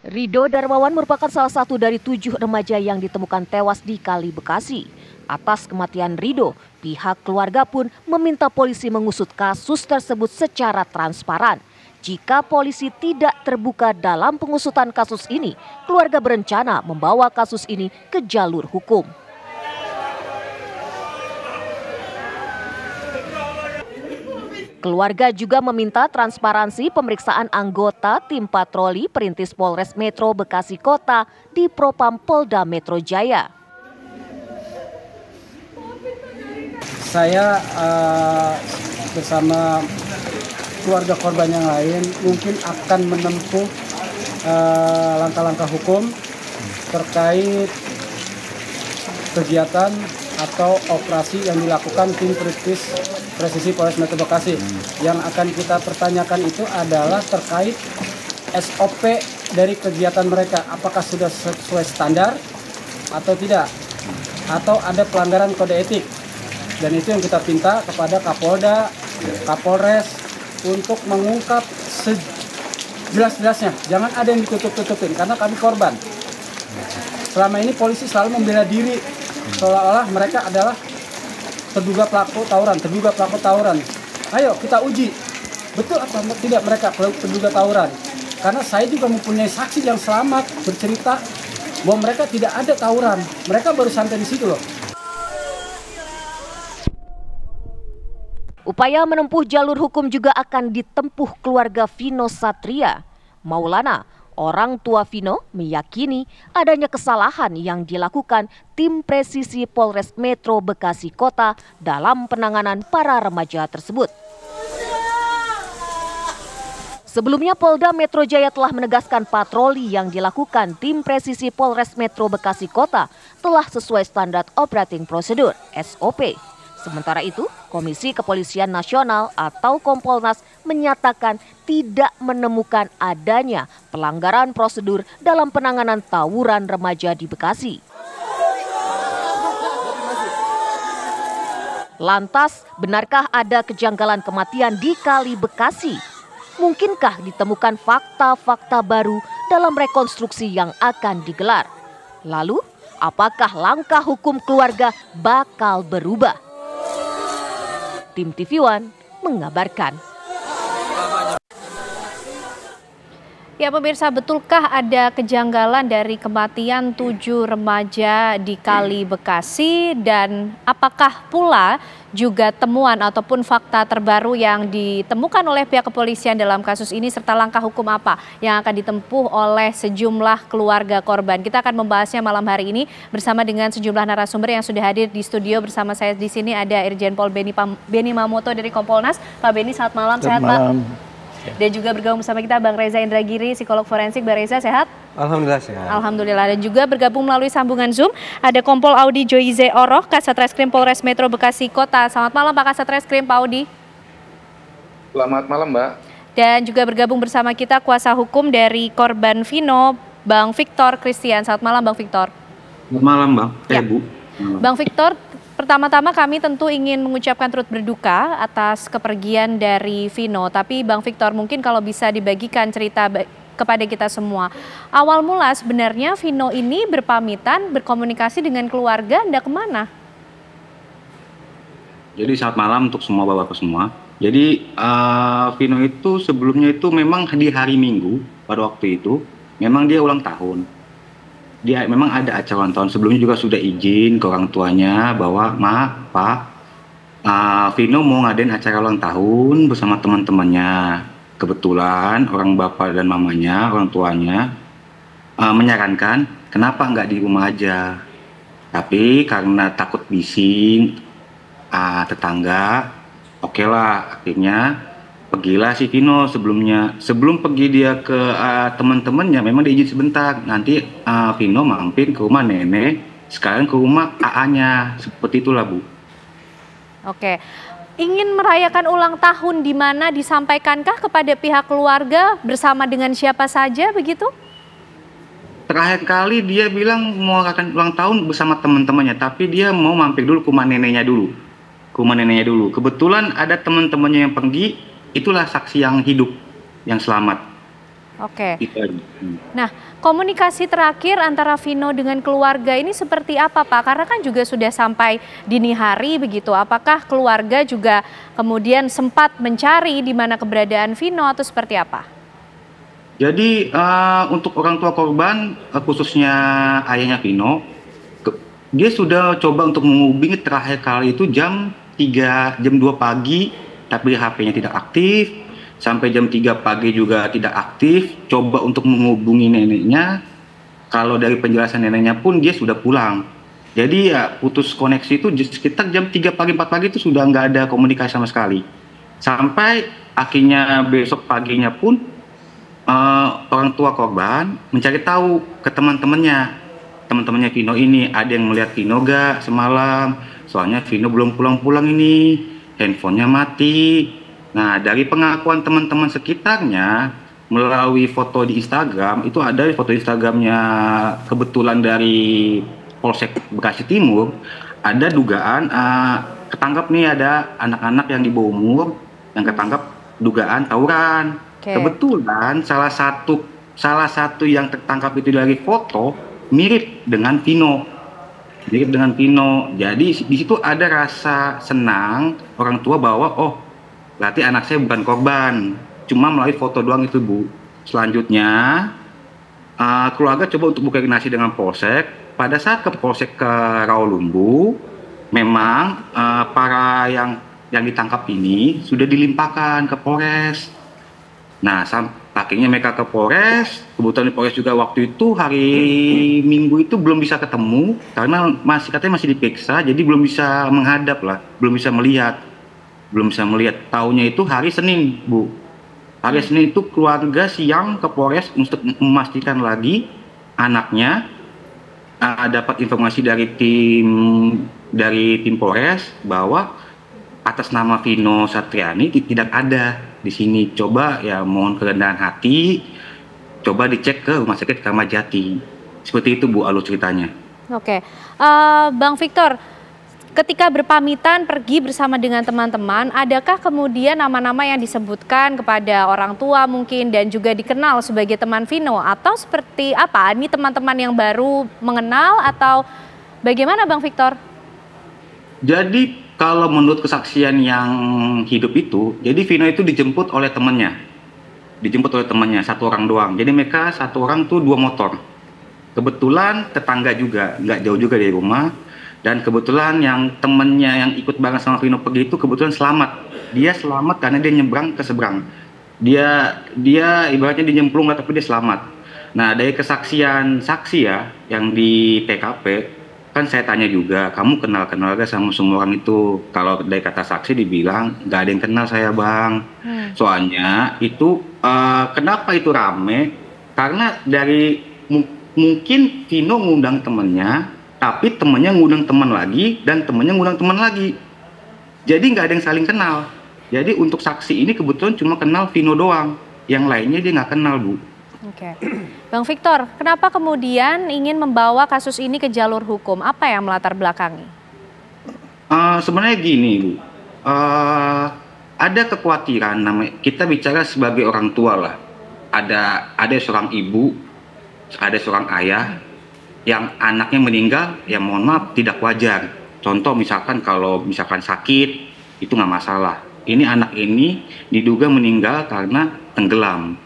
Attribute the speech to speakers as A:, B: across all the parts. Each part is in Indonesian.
A: Ridho Darmawan merupakan salah satu dari 7 remaja yang ditemukan tewas di Kali Bekasi. Atas kematian Ridho, pihak keluarga pun meminta polisi mengusut kasus tersebut secara transparan. Jika polisi tidak terbuka dalam pengusutan kasus ini, keluarga berencana membawa kasus ini ke jalur hukum. Keluarga juga meminta transparansi pemeriksaan anggota tim patroli Perintis Polres Metro Bekasi Kota di Propam Polda Metro Jaya.
B: Saya bersama keluarga korban yang lain mungkin akan menempuh langkah-langkah hukum terkait kegiatan atau operasi yang dilakukan tim Perintis Presisi Polres Metro Bekasi. Yang akan kita pertanyakan itu adalah terkait SOP dari kegiatan mereka, apakah sudah sesuai standar atau tidak, atau ada pelanggaran kode etik. Dan itu yang kita minta kepada Kapolda, Kapolres untuk mengungkap sejelas-jelasnya. Jangan ada yang ditutup-tutupin karena kami korban. Selama ini polisi selalu membela diri seolah-olah mereka adalah terduga pelaku tawuran. Ayo kita uji, betul atau tidak mereka terduga tawuran. Karena saya juga mempunyai saksi yang selamat bercerita bahwa mereka tidak ada tawuran. Mereka baru santai di situ loh.
A: Upaya menempuh jalur hukum juga akan ditempuh keluarga Vino Satria. Maulana, orang tua Vino, meyakini adanya kesalahan yang dilakukan tim presisi Polres Metro Bekasi Kota dalam penanganan para remaja tersebut. Sebelumnya Polda Metro Jaya telah menegaskan patroli yang dilakukan tim presisi Polres Metro Bekasi Kota telah sesuai standar operating procedure (SOP). Sementara itu, Komisi Kepolisian Nasional atau Kompolnas menyatakan tidak menemukan adanya pelanggaran prosedur dalam penanganan tawuran remaja di Bekasi. Lantas, benarkah ada kejanggalan kematian di Kali Bekasi? Mungkinkah ditemukan fakta-fakta baru dalam rekonstruksi yang akan digelar? Lalu, apakah langkah hukum keluarga bakal berubah? Tim TV One mengabarkan.
C: Ya pemirsa, betulkah ada kejanggalan dari kematian 7 remaja di Kali Bekasi dan apakah pula juga temuan ataupun fakta terbaru yang ditemukan oleh pihak kepolisian dalam kasus ini serta langkah hukum apa yang akan ditempuh oleh sejumlah keluarga korban. Kita akan membahasnya malam hari ini bersama dengan sejumlah narasumber yang sudah hadir di studio. Bersama saya di sini ada Irjen Pol Beni Mamoto dari Kompolnas. Pak Beni, selamat malam. Sehat Pak? Dan juga bergabung bersama kita Bang Reza Indragiri, psikolog forensik. Bang Reza, sehat?
D: Alhamdulillah sehat.
C: Alhamdulillah. Dan juga bergabung melalui sambungan Zoom ada Kompol Audi Joize Oroh, Kasat Reskrim Polres Metro Bekasi Kota. Selamat malam Pak Kasat Reskrim, Pak Audi.
E: Selamat malam Mbak.
C: Dan juga bergabung bersama kita kuasa hukum dari korban Vino, Bang Victor Christian. Selamat malam Bang Victor.
D: Selamat malam Bang.
C: Ya.
D: Bu.
C: Bang Victor, pertama-tama kami tentu ingin mengucapkan turut berduka atas kepergian dari Vino. Tapi Bang Victor, mungkin kalau bisa dibagikan cerita kepada kita semua. Awal mula sebenarnya Vino ini berpamitan, berkomunikasi dengan keluarga, Anda kemana?
D: Jadi selamat malam untuk semua bapak-bapak semua. Jadi Vino itu sebelumnya itu memang di hari Minggu pada waktu itu memang dia ulang tahun. Dia memang ada acara ulang tahun, sebelumnya juga sudah izin ke orang tuanya bahwa Pak, Vino mau ngadain acara ulang tahun bersama teman-temannya. Kebetulan orang bapak dan mamanya, orang tuanya menyarankan kenapa nggak di rumah aja. Tapi karena takut bising tetangga, oke lah, akhirnya pergilah si Vino sebelumnya. Sebelum pergi dia ke teman-temannya, memang diizin sebentar. Nanti Vino mampir ke rumah nenek, sekarang ke rumah AA-nya. Seperti itulah, Bu.
C: Oke. Ingin merayakan ulang tahun di mana disampaikankah kepada pihak keluarga bersama dengan siapa saja begitu?
D: Terakhir kali dia bilang mau merayakan ulang tahun bersama teman-temannya, tapi dia mau mampir dulu ke rumah neneknya dulu. Kebetulan ada teman-temannya yang pergi, itulah saksi yang hidup, yang selamat.
C: Oke.
D: Itu aja.
C: Nah, komunikasi terakhir antara Vino dengan keluarga ini seperti apa, Pak? Karena kan juga sudah sampai dini hari begitu. Apakah keluarga juga kemudian sempat mencari di mana keberadaan Vino atau seperti apa?
D: Jadi untuk orang tua korban, khususnya ayahnya Vino, dia sudah coba untuk menghubungi terakhir kali itu jam 2 pagi, tapi HP-nya tidak aktif. Sampai jam 3 pagi juga tidak aktif. Coba untuk menghubungi neneknya. Kalau dari penjelasan neneknya pun dia sudah pulang. Jadi ya putus koneksi itu sekitar jam 3 pagi, 4 pagi itu sudah nggak ada komunikasi sama sekali. Sampai akhirnya besok paginya pun orang tua korban mencari tahu ke teman-temannya Vino ini, ada yang melihat Vino gak semalam, soalnya Vino belum pulang-pulang ini, handphonenya mati. Nah, dari pengakuan teman-teman sekitarnya melalui foto di Instagram, itu ada foto Instagramnya kebetulan dari Polsek Bekasi Timur, ada dugaan ketangkap nih, ada anak-anak yang di bawah umur yang ketangkap dugaan tawuran. Kebetulan salah satu yang tertangkap itu dari foto mirip dengan Vino. Jadi di situ ada rasa senang orang tua bahwa oh berarti anak saya bukan korban, cuma melalui foto doang itu, Bu. Selanjutnya keluarga coba untuk berkoordinasi dengan Polsek. Pada saat ke Polsek ke Rawalumbu, memang para yang ditangkap ini sudah dilimpahkan ke Polres. Nah, akhirnya mereka ke Polres. Kebetulan di Polres juga waktu itu hari Minggu itu belum bisa ketemu karena katanya masih diperiksa, jadi belum bisa menghadap lah, belum bisa melihat. Taunya itu hari Senin, Bu. Hari Senin itu keluarga siang ke Polres untuk memastikan lagi anaknya. Dapat informasi dari tim Polres bahwa atas nama Vino Satriani tidak ada di sini. Coba ya mohon kerendahan hati, coba dicek ke Rumah Sakit Kramat Jati. Seperti itu, Bu, alur ceritanya.
C: Oke, Bang Victor, ketika berpamitan pergi bersama dengan teman-teman, adakah kemudian nama-nama yang disebutkan kepada orang tua mungkin dan juga dikenal sebagai teman Vino, atau seperti apa? Ini teman-teman yang baru mengenal atau bagaimana, Bang Victor?
D: Jadi kalau menurut kesaksian yang hidup itu, jadi Vino itu dijemput oleh temannya, satu orang doang. Jadi mereka satu orang tuh 2 motor. Kebetulan tetangga juga, nggak jauh juga dari rumah. Dan kebetulan yang temennya yang ikut bareng sama Vino pergi itu kebetulan selamat. Dia selamat karena dia nyebrang ke seberang. Dia ibaratnya dijemplung lah, tapi dia selamat. Nah, dari kesaksian saksi ya yang di TKP, kan saya tanya juga, kamu kenal gak sama semua orang itu? Kalau dari kata saksi dibilang, gak ada yang kenal saya, Bang. Soalnya itu, kenapa itu rame? Karena dari mungkin Vino ngundang temennya, tapi temennya ngundang teman lagi, dan temennya ngundang teman lagi. Jadi gak ada yang saling kenal. Jadi untuk saksi ini kebetulan cuma kenal Vino doang. Yang lainnya dia gak kenal, Bu.
C: Oke, Bang Victor, kenapa kemudian ingin membawa kasus ini ke jalur hukum? Apa yang melatar belakangi?
D: Sebenarnya gini, Bu. Ada kekhawatiran, kita bicara sebagai orang tua lah. Ada seorang ibu, ada seorang ayah yang anaknya meninggal, ya mohon maaf tidak wajar. Contoh misalkan kalau sakit itu nggak masalah. Ini anak ini diduga meninggal karena tenggelam.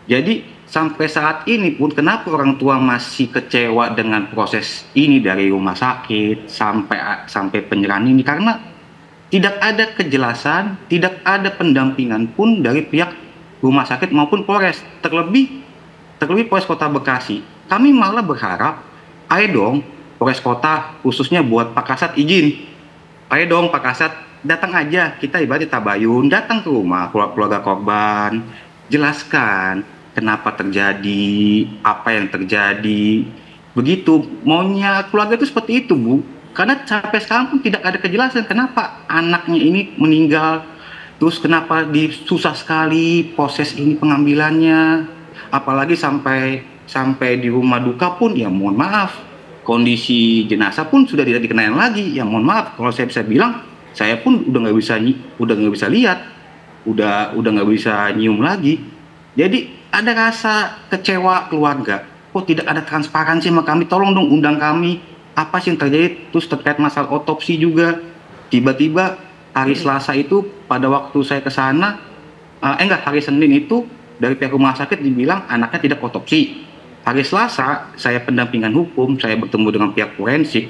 D: Jadi sampai saat ini pun kenapa orang tua masih kecewa dengan proses ini dari rumah sakit sampai penyerahan ini, karena tidak ada kejelasan, tidak ada pendampingan pun dari pihak rumah sakit maupun Polres, terlebih Polres Kota Bekasi. Kami malah berharap, ayo dong Polres Kota khususnya buat Pak Kasat izin. Ayo dong Pak Kasat datang aja, kita ibarat tabayun, datang ke rumah keluarga korban, jelaskan kenapa terjadi, apa yang terjadi. Begitu, maunya keluarga itu seperti itu, Bu. Karena sampai sekarang pun tidak ada kejelasan kenapa anaknya ini meninggal. Terus kenapa susah sekali proses ini pengambilannya. Apalagi sampai di rumah duka pun, ya mohon maaf. Kondisi jenazah pun sudah tidak dikenal lagi. Ya mohon maaf, kalau saya bisa bilang, saya pun udah nggak bisa lihat. Udah nggak bisa nyium lagi. Jadi ada rasa kecewa keluarga. Kok tidak ada transparansi sama kami, tolong dong undang kami. Apa sih yang terjadi? Terus terkait masalah otopsi juga. Tiba-tiba hari Selasa itu pada waktu saya ke sana, hari Senin itu dari pihak rumah sakit dibilang anaknya tidak otopsi. Hari Selasa saya pendampingan hukum, saya bertemu dengan pihak forensik,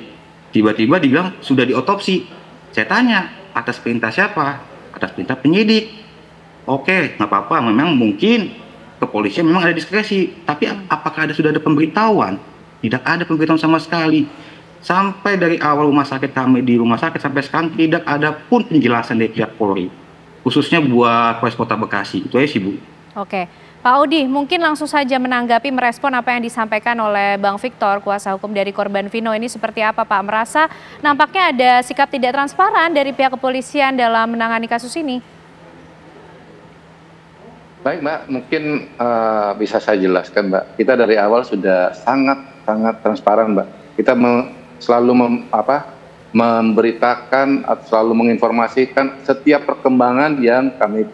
D: tiba-tiba dibilang sudah diotopsi. Saya tanya, atas perintah siapa? Atas perintah penyidik. Oke, nggak apa-apa, memang mungkin kepolisian memang ada diskresi, tapi apakah sudah ada pemberitahuan? Tidak ada pemberitahuan sama sekali. Sampai dari awal rumah sakit kami di rumah sakit sampai sekarang tidak ada pun penjelasan dari pihak Polri, khususnya buat Polres Kota Bekasi. Itu aja sih, Bu.
C: Oke, Pak Audi, mungkin langsung saja menanggapi, merespon apa yang disampaikan oleh Bang Victor, kuasa hukum dari korban Vino ini seperti apa, Pak? Merasa nampaknya ada sikap tidak transparan dari pihak kepolisian dalam menangani kasus ini?
E: Baik, Mbak. Mungkin bisa saya jelaskan, Mbak. Kita dari awal sudah sangat transparan, Mbak. Kita selalu memberitakan atau selalu menginformasikan setiap perkembangan yang kami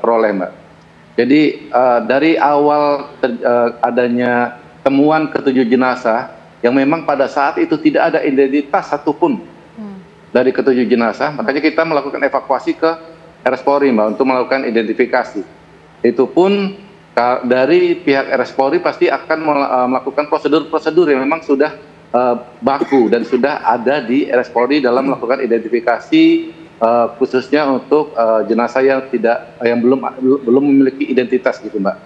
E: peroleh, Mbak. Jadi dari awal adanya temuan ke-7 jenazah yang memang pada saat itu tidak ada identitas satupun dari ke-7 jenazah, makanya kita melakukan evakuasi ke RS Polri, Mbak, untuk melakukan identifikasi. Itu pun dari pihak RS Polri pasti akan melakukan prosedur-prosedur yang memang sudah baku dan sudah ada di RS Polri dalam melakukan identifikasi, khususnya untuk jenazah yang belum memiliki identitas gitu, Mbak.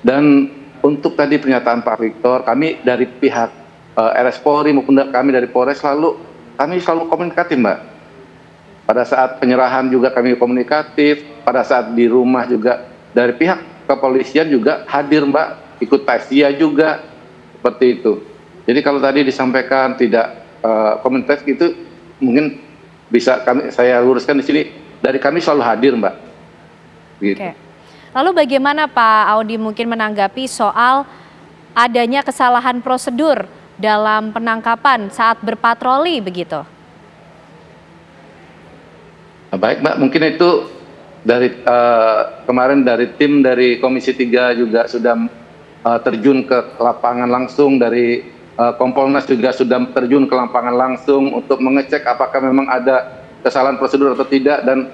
E: Dan untuk tadi pernyataan Pak Victor, kami dari pihak RS Polri maupun kami dari Polres kami selalu komunikatif, Mbak. Pada saat penyerahan juga kami komunikatif, pada saat di rumah juga dari pihak kepolisian juga hadir, Mbak, ikut takziah juga seperti itu. Jadi kalau tadi disampaikan tidak komunitas itu, mungkin bisa saya luruskan di sini, dari kami selalu hadir, Mbak. Gitu.
C: Oke. Lalu bagaimana Pak Audi mungkin menanggapi soal adanya kesalahan prosedur dalam penangkapan saat berpatroli begitu?
E: Baik, Mbak, mungkin itu dari kemarin dari tim dari Komisi 3 juga sudah terjun ke lapangan langsung, dari Kompolnas juga sudah terjun ke lapangan langsung untuk mengecek apakah memang ada kesalahan prosedur atau tidak, dan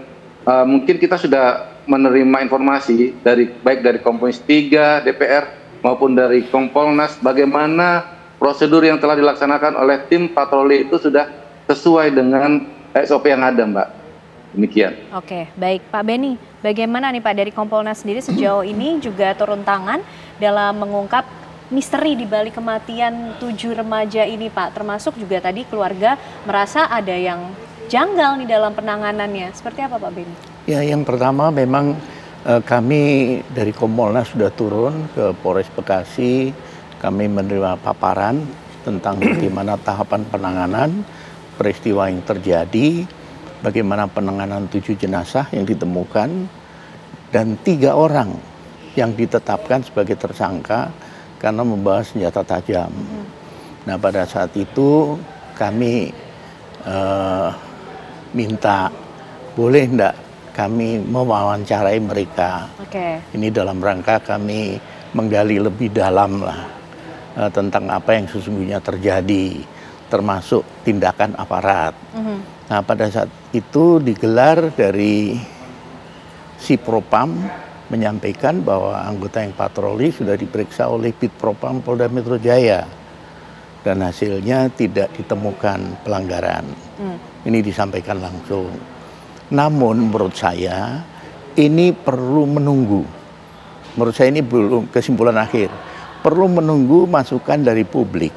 E: mungkin kita sudah menerima informasi baik dari Komisi 3, DPR maupun dari Kompolnas bagaimana prosedur yang telah dilaksanakan oleh tim patroli itu sudah sesuai dengan SOP yang ada, Mbak. Demikian.
C: Oke, baik Pak Beni, bagaimana nih Pak dari Kompolnas sendiri sejauh ini juga turun tangan dalam mengungkap misteri di balik kematian 7 remaja ini, Pak? Termasuk juga tadi keluarga merasa ada yang janggal nih dalam penanganannya. Seperti apa, Pak Beni?
F: Ya, yang pertama memang kami dari Kompolnas sudah turun ke Polres Bekasi. Kami menerima paparan tentang bagaimana tahapan penanganan peristiwa yang terjadi, bagaimana penanganan 7 jenazah yang ditemukan, dan 3 orang yang ditetapkan sebagai tersangka karena membawa senjata tajam. Nah, pada saat itu kami minta boleh enggak kami mewawancarai mereka. Ini dalam rangka kami menggali lebih dalam lah tentang apa yang sesungguhnya terjadi, termasuk tindakan aparat. Nah, pada saat itu digelar dari si Propam menyampaikan bahwa anggota yang patroli sudah diperiksa oleh Bid Propam Polda Metro Jaya dan hasilnya tidak ditemukan pelanggaran. Ini disampaikan langsung. Namun menurut saya ini perlu menunggu. Menurut saya ini belum kesimpulan akhir. Perlu menunggu masukan dari publik.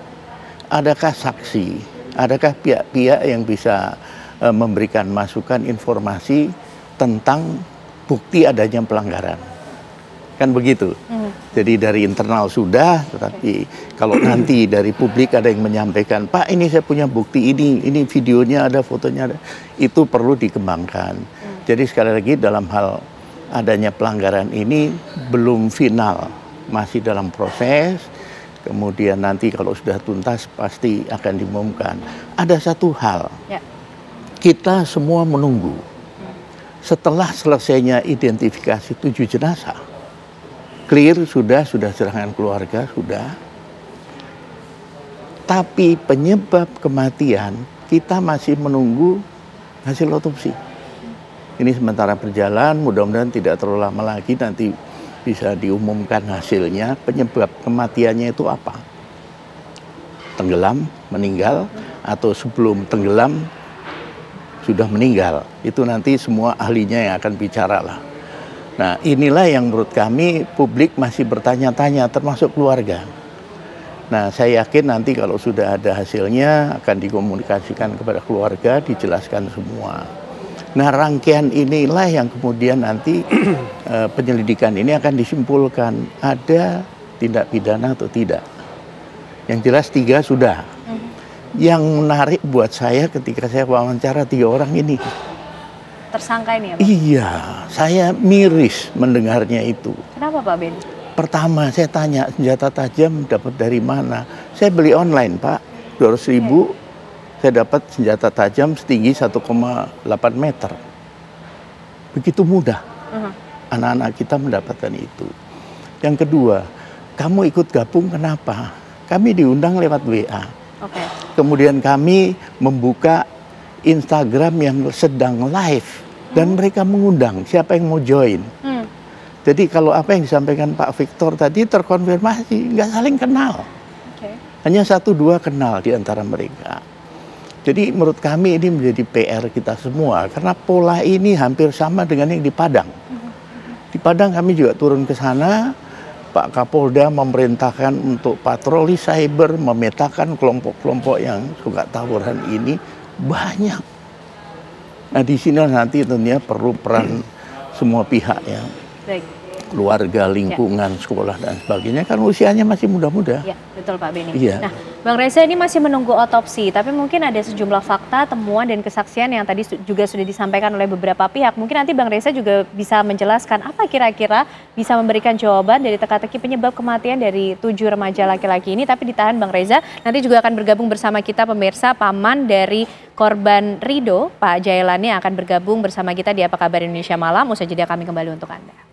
F: Adakah saksi, adakah pihak-pihak yang bisa memberikan masukan informasi tentang bukti adanya pelanggaran, kan begitu. Jadi dari internal sudah, tetapi kalau nanti dari publik ada yang menyampaikan, Pak ini saya punya bukti ini videonya ada, fotonya ada, itu perlu dikembangkan. Jadi sekali lagi dalam hal adanya pelanggaran ini belum final, masih dalam proses. Kemudian nanti kalau sudah tuntas pasti akan diumumkan. Ada satu hal, kita semua menunggu. Setelah selesainya identifikasi 7 jenazah, clear sudah serahkan keluarga sudah. Tapi penyebab kematian kita masih menunggu hasil otopsi. Ini sementara berjalan, mudah-mudahan tidak terlalu lama lagi nanti bisa diumumkan hasilnya. Penyebab kematiannya itu apa? Tenggelam, meninggal, atau sebelum tenggelam sudah meninggal. Itu nanti semua ahlinya yang akan bicara lah. Nah, inilah yang menurut kami publik masih bertanya-tanya, termasuk keluarga. Nah, saya yakin nanti kalau sudah ada hasilnya akan dikomunikasikan kepada keluarga, dijelaskan semua. Nah, rangkaian inilah yang kemudian nanti penyelidikan ini akan disimpulkan ada tindak pidana atau tidak. Yang jelas 3 sudah. Yang menarik buat saya ketika saya wawancara 3 orang ini.
C: Tersangka ini ya Pak?
F: Iya, saya miris mendengarnya itu.
C: Kenapa Pak Ben?
F: Pertama saya tanya, senjata tajam dapat dari mana? Saya beli online Pak, 200.000 saya dapat senjata tajam setinggi 1,8 meter. Begitu mudah anak-anak kita mendapatkan itu. Yang kedua, kamu ikut gabung kenapa? Kami diundang lewat WA. Kemudian kami membuka Instagram yang sedang live dan mereka mengundang siapa yang mau join. Jadi kalau apa yang disampaikan Pak Victor tadi terkonfirmasi, nggak saling kenal. Hanya 1-2 kenal di antara mereka. Jadi menurut kami ini menjadi PR kita semua karena pola ini hampir sama dengan yang di Padang. Di Padang kami juga turun ke sana, Pak Kapolda memerintahkan untuk patroli cyber, memetakan kelompok-kelompok yang suka tawuran ini banyak. Nah di sini nanti tentunya perlu peran semua pihak ya.
C: Baik.
F: Keluarga, lingkungan, sekolah dan sebagainya kan usianya masih muda-muda.
C: Ya, betul Pak Beni.
F: Iya.
C: Nah, Bang Reza ini masih menunggu otopsi, tapi mungkin ada sejumlah fakta, temuan dan kesaksian yang tadi juga sudah disampaikan oleh beberapa pihak. Mungkin nanti Bang Reza juga bisa menjelaskan apa kira-kira bisa memberikan jawaban dari teka-teki penyebab kematian dari 7 remaja laki-laki ini. Tapi ditahan Bang Reza, nanti juga akan bergabung bersama kita pemirsa paman dari korban Rido, Pak Jailani akan bergabung bersama kita di Apa Kabar Indonesia Malam. Usai jeda kami kembali untuk Anda.